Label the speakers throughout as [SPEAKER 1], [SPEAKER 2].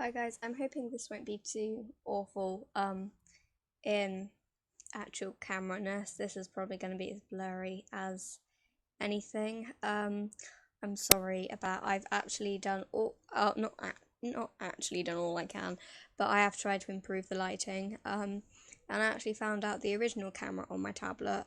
[SPEAKER 1] Hi guys, I'm hoping this won't be too awful in actual camera-ness. This is probably going to be as blurry as anything. I'm sorry about I've actually done all not actually done all I can, but I have tried to improve the lighting. And I actually found out the original camera on my tablet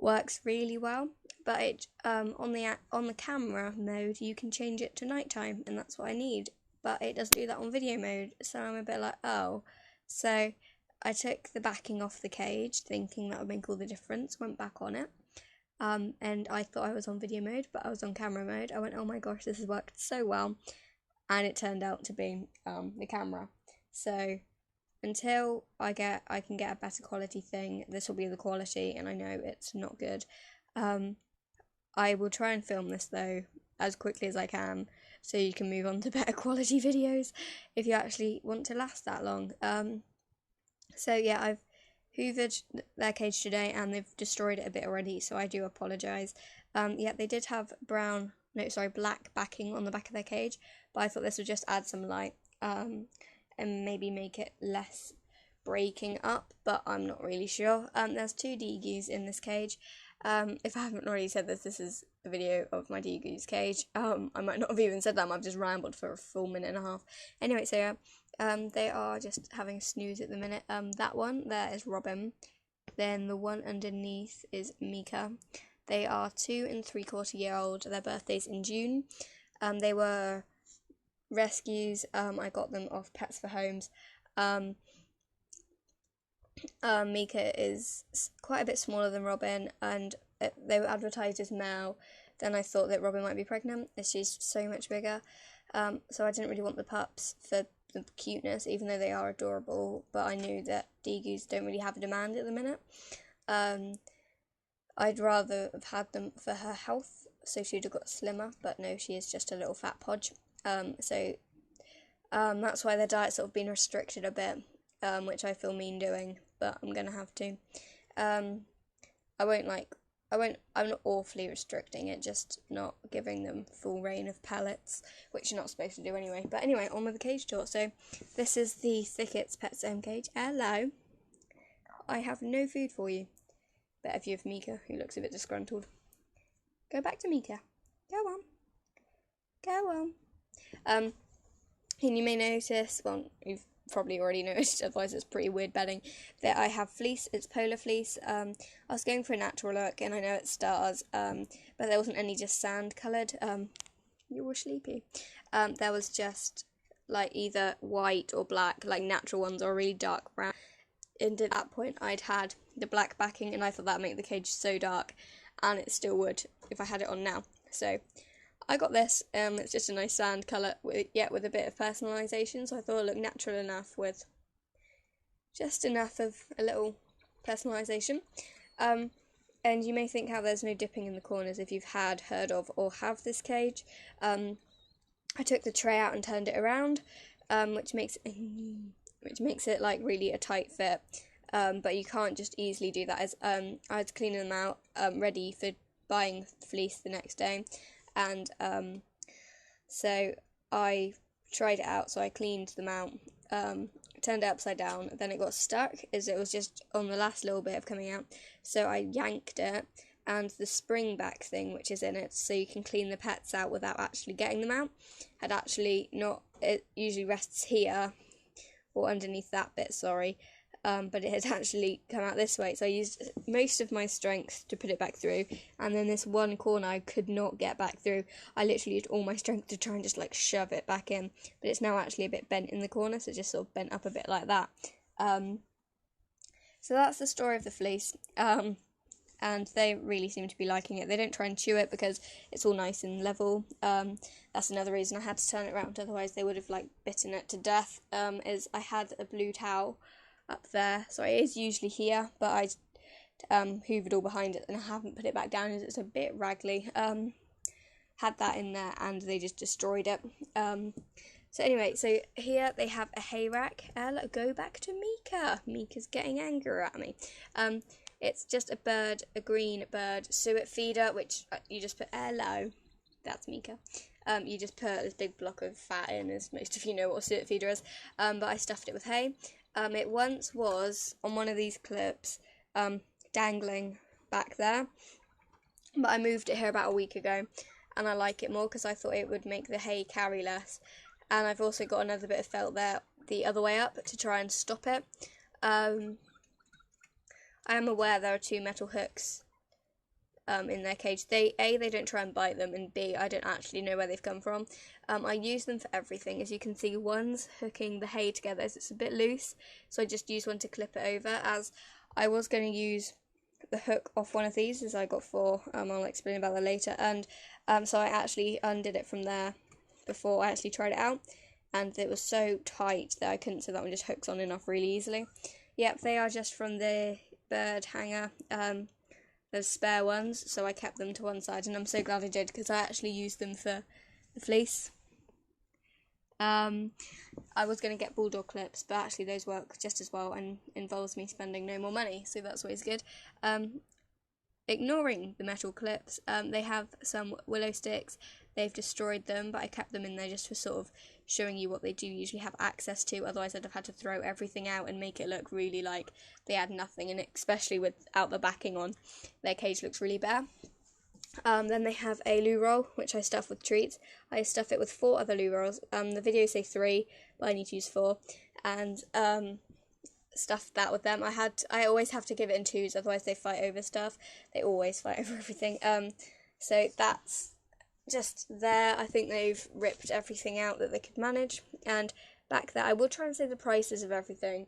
[SPEAKER 1] works really well, but it on the camera mode you can change it to nighttime, and that's what I need, but it doesn't do that on video mode, so I'm a bit like, oh. So I took the backing off the cage thinking that would make all the difference, went back on it, and I thought I was on video mode, but I was on camera mode. I went, oh my gosh, this has worked so well, and it turned out to be the camera. So until I can get a better quality thing, this will be the quality, and I know it's not good. I will try and film this though as quickly as I can, so you can move on to better quality videos if you actually want to last that long. So yeah, I've hoovered their cage today and they've destroyed it a bit already, so I do apologise. Yeah, they did have black backing on the back of their cage, but I thought this would just add some light and maybe make it less breaking up, but I'm not really sure. There's 2 degus in this cage. If I haven't already said this is a video of my degus cage. I might not have even said that, I've just rambled for a full minute and a half. Anyway, so yeah, they are just having a snooze at the minute. That one there is Robin, then the one underneath is Mika. They are 2 and 3/4 year old. Their birthday's in June. They were rescues. I got them off Pets for Homes. Mika is quite a bit smaller than Robin, and they were advertised as male. Then I thought that Robin might be pregnant, as she's so much bigger. So I didn't really want the pups for the cuteness, even though they are adorable, but I knew that degus don't really have a demand at the minute. I'd rather have had them for her health, so she'd have got slimmer, but no, she is just a little fat podge. So that's why their diet's sort of been restricted a bit, which I feel mean doing, but I'm gonna have to. I'm not awfully restricting it, just not giving them full reign of pellets, which you're not supposed to do anyway. But anyway, on with the cage tour. So this is the Thickets Pets Home cage. Hello. I have no food for you. Better view of Mika, who looks a bit disgruntled. Go back to Mika. Go on. Go on. And you may notice, well, you've probably already noticed, otherwise it's pretty weird bedding, that I have fleece. It's polar fleece. I was going for a natural look, and I know it's stars, but there wasn't any just sand coloured. You were sleepy. There was just like either white or black, like natural ones, or really dark brown. And at that point I'd had the black backing, and I thought that'd make the cage so dark, and it still would if I had it on now. So I got this. It's just a nice sand colour, with a bit of personalisation, so I thought it looked natural enough with just enough of a little personalisation. And you may think how there's no dipping in the corners if you've heard of or have this cage. I took the tray out and turned it around, which makes it like really a tight fit. But you can't just easily do that. As I was cleaning them out, ready for buying fleece the next day. And so I tried it out, so I cleaned them out, turned it upside down, then it got stuck as it was just on the last little bit of coming out, so I yanked it, and the spring back thing which is in it, so you can clean the pets out without actually getting them out, had actually not, it usually rests here, or underneath that bit, sorry, but it had actually come out this way, so I used most of my strength to put it back through, and then this one corner I could not get back through. I literally used all my strength to try and just like shove it back in, but it's now actually a bit bent in the corner, so it just sort of bent up a bit like that. So that's the story of the fleece, and they really seem to be liking it. They don't try and chew it because it's all nice and level. That's another reason I had to turn it around, otherwise they would have like bitten it to death. Is I had a blue towel up there, sorry, it is usually here, but I hoovered all behind it and I haven't put it back down as it's a bit raggly. Had that in there and they just destroyed it. So anyway, so here they have a hay rack. Look, go back to Mika. Mika's getting angry at me. It's just a bird, a green bird suet feeder, which you just put hello. That's Mika. You just put this big block of fat in, as most of you know what a suet feeder is, but I stuffed it with hay. It once was on one of these clips, dangling back there, but I moved it here about a week ago, and I like it more because I thought it would make the hay carry less. And I've also got another bit of felt there the other way up to try and stop it. I am aware there are 2 metal hooks in their cage. They don't try and bite them, and B, I don't actually know where they've come from. I use them for everything. As you can see, one's hooking the hay together as it's a bit loose, so I just use one to clip it over, as I was going to use the hook off one of these, as I got 4. I'll explain about that later. And so I actually undid it from there before I actually tried it out, and it was so tight that I couldn't, so that one just hooks on and off really easily. Yep, they are just from the bird hanger. There's spare ones, so I kept them to one side, and I'm so glad I did, because I actually used them for the fleece. I was going to get bulldog clips, but actually those work just as well and involves me spending no more money, so that's always good. Ignoring the metal clips, they have some willow sticks. They've destroyed them, but I kept them in there just for sort of showing you what they do usually have access to. Otherwise I'd have had to throw everything out and make it look really like they had nothing, and especially without the backing on, their cage looks really bare. Then they have a loo roll, which I stuff with treats. I stuff it with 4 other loo rolls. The videos say 3, but I need to use 4, and stuff that with them. I always have to give it in 2s, otherwise they fight over stuff. They always fight over everything. So that's just there. I think they've ripped everything out that they could manage. And back there, I will try and say the prices of everything.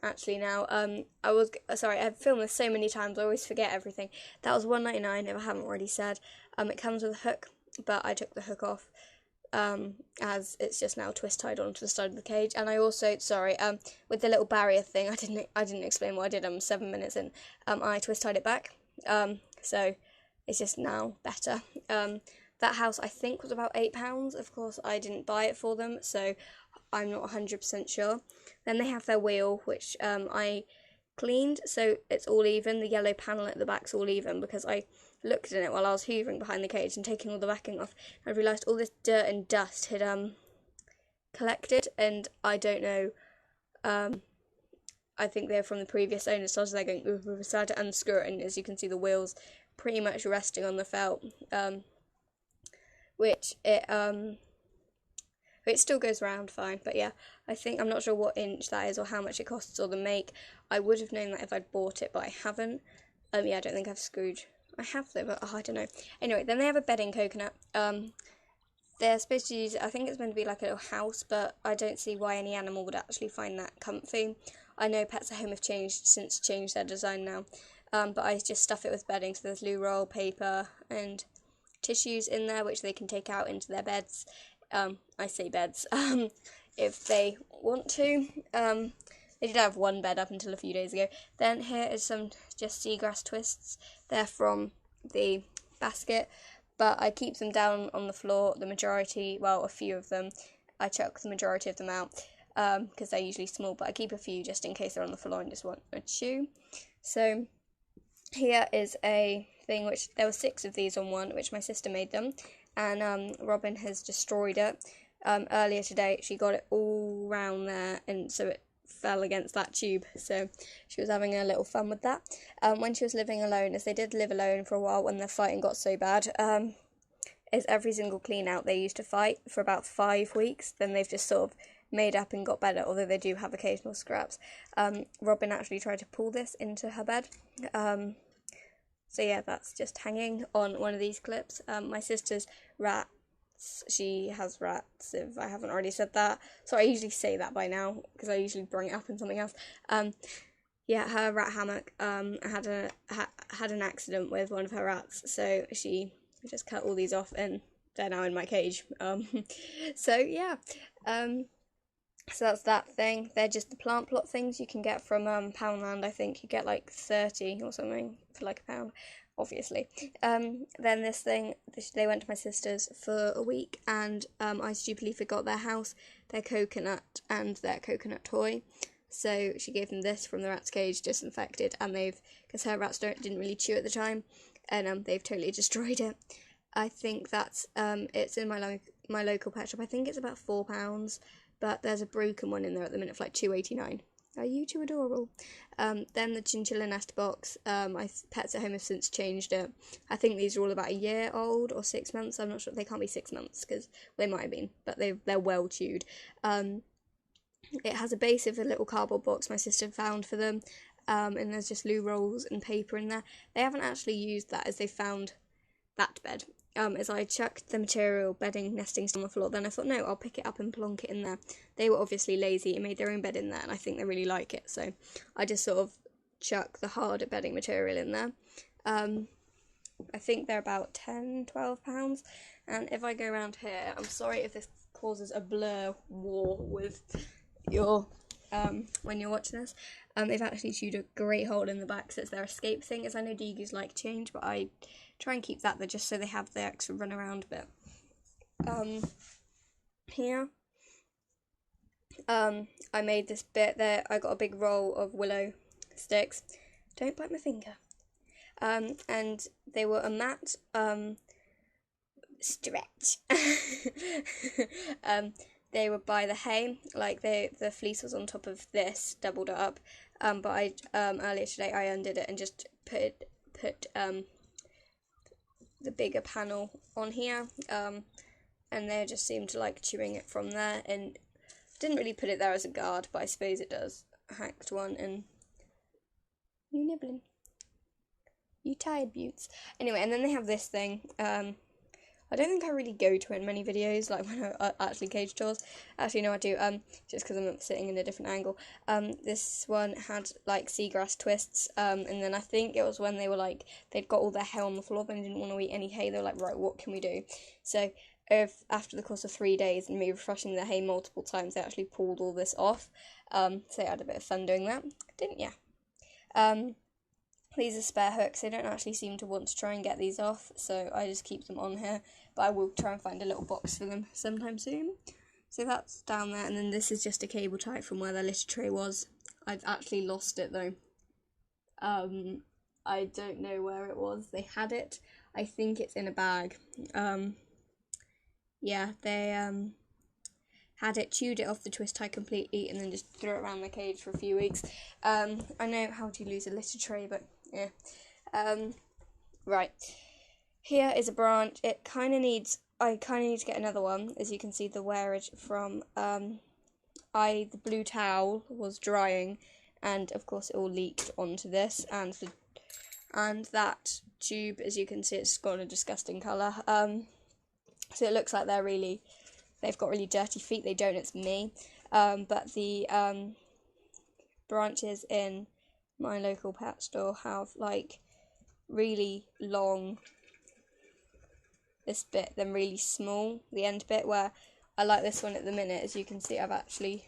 [SPEAKER 1] Actually, now, I've filmed this so many times, I always forget everything. That was $1.99, if I haven't already said. It comes with a hook, but I took the hook off, as it's just now twist tied onto the side of the cage. And I also, with the little barrier thing, I didn't explain what I did. I'm 7 minutes in. I twist tied it back, so it's just now better. That house, I think, was about £8. Of course, I didn't buy it for them, so I'm not 100% sure. Then they have their wheel, which I cleaned, so it's all even. The yellow panel at the back's all even, because I looked in it while I was hoovering behind the cage and taking all the backing off. I realised all this dirt and dust had collected, and I don't know, I think they're from the previous owners, so they're going, ooh, we decided to unscrew it, and as you can see, the wheel's pretty much resting on the felt, which it still goes round fine, but yeah, I'm not sure what inch that is or how much it costs or the make. I would have known that if I'd bought it, but I haven't. Yeah, I don't think I've screwed. I have though, but I don't know. Anyway, then they have a bedding coconut. They're supposed to use, I think it's meant to be like a little house, but I don't see why any animal would actually find that comfy. I know Pets at Home have changed their design now, but I just stuff it with bedding, so there's loo roll, paper, and tissues in there, which they can take out into their beds. I say beds, if they want to. They did have one bed up until a few days ago. Then here is some just seagrass twists. They're from the basket, but I keep them down on the floor, the majority, well, a few of them. I chuck the majority of them out, because they're usually small, but I keep a few just in case they're on the floor and just want a chew. So here is a thing, which there were 6 of these on one, which my sister made them, and Robin has destroyed it. Earlier today she got it all round there, and so it fell against that tube, so she was having a little fun with that. When she was living alone, as they did live alone for a while when their fighting got so bad, is every single clean out they used to fight for about 5 weeks, then they've just sort of made up and got better, although they do have occasional scraps. Robin actually tried to pull this into her bed, so yeah, that's just hanging on one of these clips. My sister's rats, she has rats, if I haven't already said that. Sorry, I usually say that by now, because I usually bring it up in something else. Yeah, her rat hammock had an accident with one of her rats, so she just cut all these off, and they're now in my cage. So yeah, so that's that thing. They're just the plant plot things you can get from Poundland. I think you get like 30 or something for like £1, obviously. Then this thing, they went to my sister's for a week, and I stupidly forgot their house, their coconut, and their coconut toy. So she gave them this from the rat's cage, disinfected, and because her rats didn't really chew at the time, and they've totally destroyed it. I think that's it's in my my local pet shop. I think it's about £4, but there's a broken one in there at the minute for like £2.89. Are you too adorable? Then the chinchilla nest box. My Pets at Home have since changed it. I think these are all about a year old or 6 months. I'm not sure. They can't be 6 months because they might have been, but they're well chewed. It has a base of a little cardboard box my sister found for them, and there's just loo rolls and paper in there. They haven't actually used that as they found that bed. As I chucked the material bedding nestings on the floor, then I thought, no, I'll pick it up and plonk it in there. They were obviously lazy and made their own bed in there, and I think they really like it, so I just sort of chuck the harder bedding material in there. I think they're about £10-12, and if I go around here, I'm sorry if this causes a blur war with your when you're watching this. They've actually chewed a great hole in the back, so it's their escape thing, as I know degus like change, but I try and keep that there just so they have the extra run around bit. Here, I made this bit there. I got a big roll of willow sticks. Don't bite my finger. And they were a matte stretch. They were by the hay, like the fleece was on top of this, doubled it up. But I earlier today I undid it and just put the bigger panel on here, and they just seemed to like chewing it from there, and didn't really put it there as a guard, but I suppose it does. I hacked one, and you nibbling, you tired beauts. Anyway, and then they have this thing. I don't think I really go to it in many videos, like when I actually cage tours. Actually, no, I do, just because I'm sitting in a different angle. This one had, like, seagrass twists, and then I think it was when they were, like, they'd got all their hay on the floor, and they didn't want to eat any hay. They were like, right, what can we do? So, after the course of 3 days and me refreshing the hay multiple times, they actually pulled all this off. So I had a bit of fun doing that, didn't ya? These are spare hooks. They don't actually seem to want to try and get these off, so I just keep them on here. But I will try and find a little box for them sometime soon. So that's down there, and then this is just a cable tie from where their litter tray was. I've actually lost it though. I don't know where it was. They had it. I think it's in a bag. Yeah, they had it, chewed it off the twist tie completely, and then just threw it around the cage for a few weeks. I know how to lose a litter tray, but yeah. Right. Here is a branch. I kind of need to get another one. As you can see, the wearage from the blue towel was drying, and of course it all leaked onto this, and that tube, as you can see, it's got a disgusting colour. So it looks like they've got really dirty feet. They don't, it's me. But the branches in my local pet store have like really long, this bit, then really small, the end bit, where I like this one at the minute. As you can see, I've actually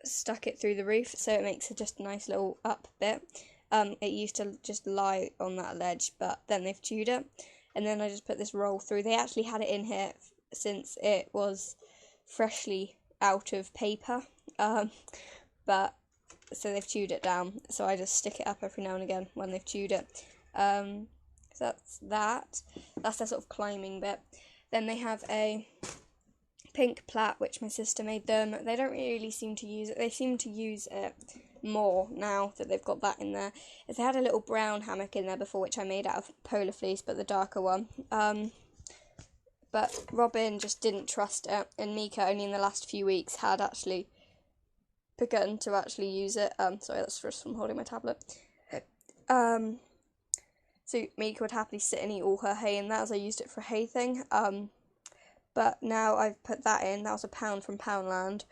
[SPEAKER 1] stuck it through the roof, so it makes it just a nice little up bit. It used to just lie on that ledge, but then they've chewed it, and then I just put this roll through. They actually had it in here since it was freshly out of paper, but so they've chewed it down, so I just stick it up every now and again when they've chewed it. So that's their sort of climbing bit. Then they have a pink plait, which my sister made them. They don't really seem to use it. They seem to use it more now that they've got that in there. If they had a little brown hammock in there before, which I made out of polar fleece, but the darker one. But Robin just didn't trust it, and Mika only in the last few weeks had actually begun to actually use it. Sorry, that's just from holding my tablet. So Mika would happily sit and eat all her hay in that, as I used it for a hay thing. But now I've put that in. That was £1 from Poundland.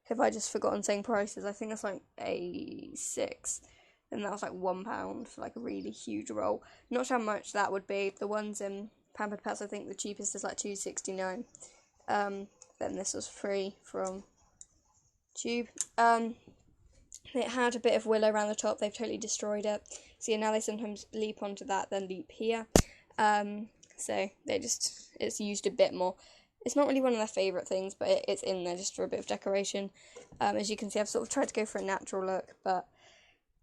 [SPEAKER 1] Have I just forgotten saying prices? I think that's like A6. And that was like £1 for like a really huge roll. Not sure how much that would be. The ones in Pampered Pets, I think the cheapest is like £2.69. Then this was free from Tube. It had a bit of willow around the top. They've totally destroyed it. So yeah, now they sometimes leap onto that, then leap here. So it's used a bit more. It's not really one of their favourite things, but it's in there just for a bit of decoration. As you can see, I've sort of tried to go for a natural look, but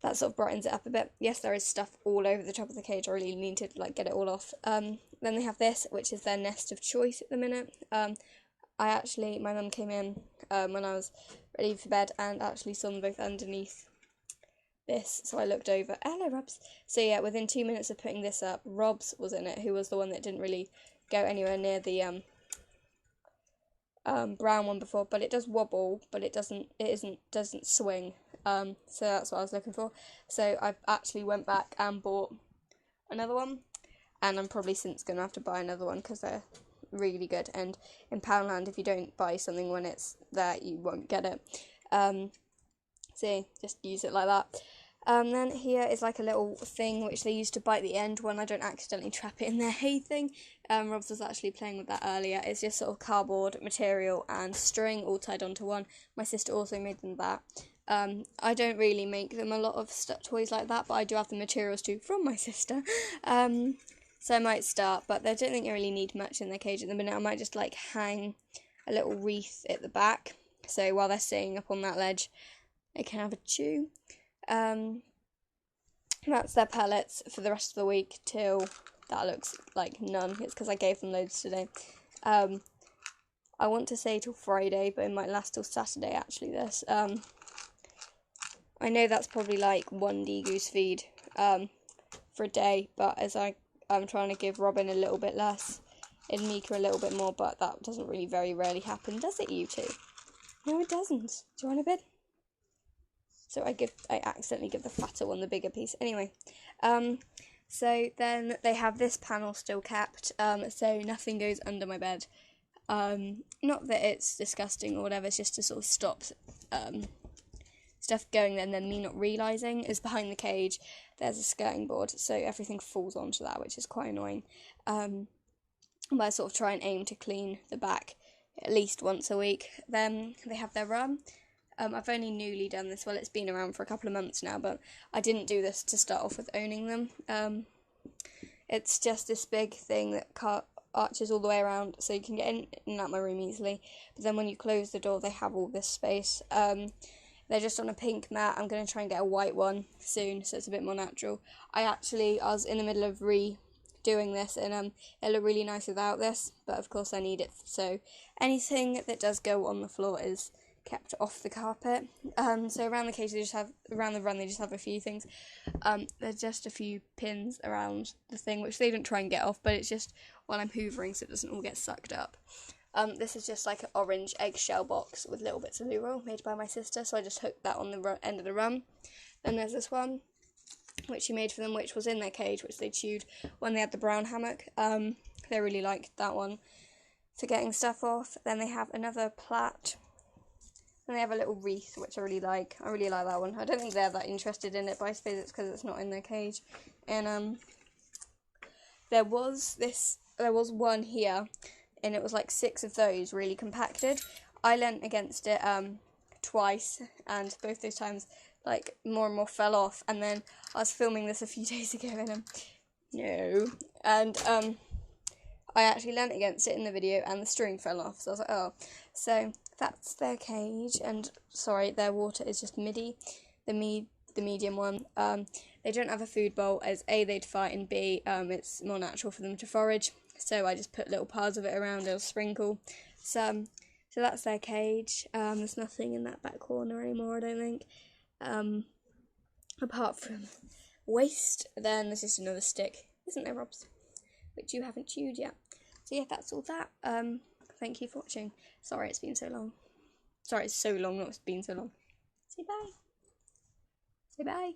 [SPEAKER 1] that sort of brightens it up a bit. Yes, there is stuff all over the top of the cage. I really need to like get it all off. Then they have this, which is their nest of choice at the minute. My mum came in when I was ready for bed and actually saw them both underneath this, so I looked over. Hello, Robs. So yeah, within 2 minutes of putting this up, Robs was in it, who was the one that didn't really go anywhere near the brown one before, but it does wobble, but it doesn't swing. So that's what I was looking for. So I actually went back and bought another one, and I'm probably since gonna have to buy another one because they're really good. And in Poundland, if you don't buy something when it's there, you won't get it. So just use it like that. Then here is like a little thing which they use to bite the end when I don't accidentally trap it in their hay thing. Robs was actually playing with that earlier. It's just sort of cardboard material and string all tied onto one. My sister also made them that. I don't really make them a lot of toys like that, but I do have the materials too from my sister. So I might start, but I don't think I really need much in their cage at the minute. I might just like hang a little wreath at the back, so while they're sitting up on that ledge, they can have a chew. That's their pellets for the rest of the week till that looks like none. It's because I gave them loads today. I want to say till Friday, but it might last till Saturday actually, this. I know that's probably like one degus feed for a day, but as I'm trying to give Robin a little bit less and Mika a little bit more, but that doesn't really very rarely happen, does it, you two? No, it doesn't. Do you want a bit? So I accidentally give the fatter one the bigger piece. Anyway, so then they have this panel still kept, so nothing goes under my bed. Not that it's disgusting or whatever, it's just to sort of stop stuff going there, and then me not realising is behind the cage there's a skirting board, so everything falls onto that, which is quite annoying. But I sort of try and aim to clean the back at least once a week. Then they have their rum. I've only newly done this, well, it's been around for a couple of months now, but I didn't do this to start off with owning them. It's just this big thing that arches all the way around, so you can get in and out my room easily, but then when you close the door, they have all this space. They're just on a pink mat. I'm going to try and get a white one soon, so it's a bit more natural. I was in the middle of redoing this, and it looked really nice without this, but of course I need it, so anything that does go on the floor is kept off the carpet. So around the cage, around the run, they just have a few things. There's just a few pins around the thing, which they don't try and get off, but it's just while I'm hoovering so it doesn't all get sucked up. This is just like an orange eggshell box with little bits of loo roll made by my sister, so I just hooked that on the end of the rum. Then there's this one, which she made for them, which was in their cage, which they chewed when they had the brown hammock. They really liked that one for getting stuff off. Then they have another plait, and they have a little wreath, which I really like. I really like that one. I don't think they're that interested in it, but I suppose it's because it's not in their cage. And there was one here, and it was like 6 of those really compacted. I leant against it twice, and both those times like more and more fell off, and then I was filming this a few days ago and I actually leant against it in the video and the string fell off, so I was like, oh. So that's their cage, and sorry, their water is just midi, the medium one. They don't have a food bowl, as A, they'd fight, and B, it's more natural for them to forage. So I just put little piles of it around, it'll sprinkle. So that's their cage. There's nothing in that back corner anymore, I don't think. Apart from waste. Then there's just another stick, isn't there, Robs? Which you haven't chewed yet. So yeah, that's all that. Thank you for watching. Sorry it's been so long. Sorry it's so long, not it's been so long. Say bye. Say bye.